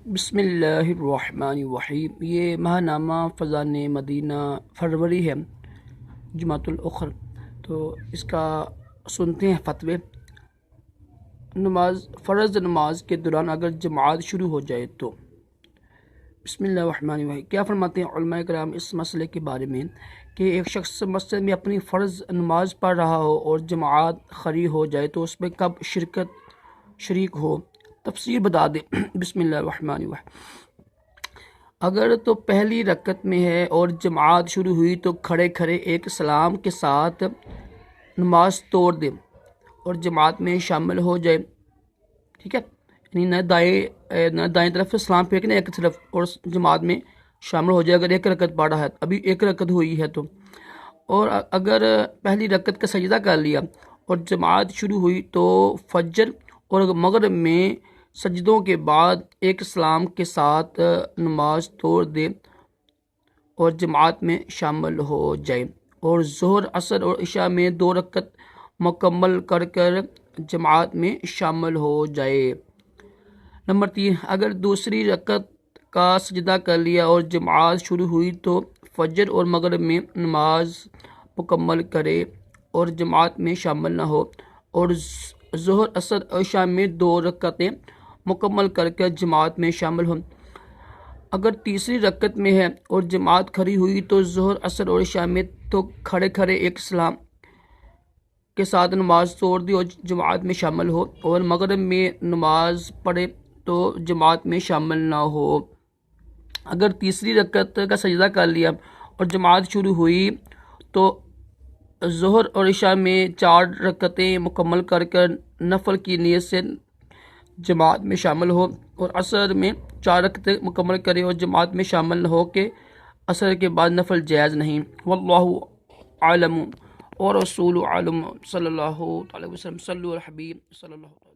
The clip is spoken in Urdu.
بسم اللہ الرحمن الرحیم۔ یہ ماہ نامہ فضان مدینہ فروری ہے، جماعت الاخر۔ تو اس کا سنتے ہیں فتوے۔ فرض نماز کے دوران اگر جماعت شروع ہو جائے تو بسم اللہ الرحمن الرحیم۔ کیا فرماتے ہیں علماء کرام اس مسئلے کے بارے میں کہ ایک شخص مسجد میں اپنی فرض نماز پڑھ رہا ہو اور جماعت کھڑی ہو جائے تو اس میں کب شریک ہو؟ تفسیر بتا دیں۔ بسم اللہ الرحمن الرحیم۔ اگر تو پہلی رکعت میں ہے اور جماعت شروع ہوئی تو کھڑے کھڑے ایک سلام کے ساتھ نماز توڑ دے اور جماعت میں شامل ہو جائے، ٹھیک ہے؟ یعنی نہ دائیں طرف سے سلام پھینکنا ایک طرف اور جماعت میں شامل ہو جائے اگر ایک رکعت پڑھا ہے، ابھی ایک رکعت ہوئی ہے تو۔ اور اگر پہلی رکعت کا سجدہ کر لیا اور جماعت شروع ہوئی تو فجر اور مغرب میں سجدوں کے بعد ایک سلام کے ساتھ نماز توڑ دے اور جماعت میں شامل ہو جائے، اور ظہر، عصر اور عشاء میں 2 رکعت مکمل کر جماعت میں شامل ہو جائے۔ نمبر 3، اگر دوسری رکعت کا سجدہ کر لیا اور جماعت شروع ہوئی تو فجر اور مغرب میں نماز مکمل کرے اور جماعت میں شامل نہ ہو، اور ظہر، عصر اور عشاء میں 2 رکعتیں مکمل کر جماعت میں شامل ہوں۔ اگر تیسری رکعت میں ہے اور جماعت کھڑی ہوئی تو ظہر، عصر اور عشاء میں تو کھڑے کھڑے ایک سلام کے ساتھ نماز توڑ دی اور جماعت میں شامل ہو، اور مغرب میں نماز پڑھے تو جماعت میں شامل نہ ہو۔ اگر تیسری رکعت کا سجدہ کر لیا اور جماعت شروع ہوئی تو ظہر اور عشاء میں 4 رکعتیں مکمل کر نفل کی نیت سے جماعت میں شامل ہو، اور عصر میں 4 رکعتیں مکمل کرے اور جماعت میں شامل نہ ہو کہ عصر کے بعد نفل جائز نہیں۔ واللہ عالم اور رسول عالم۔ صلی اللہ علیہ وسلم۔ صلو علی الحبیب صلی اللہ علیہ وسلم۔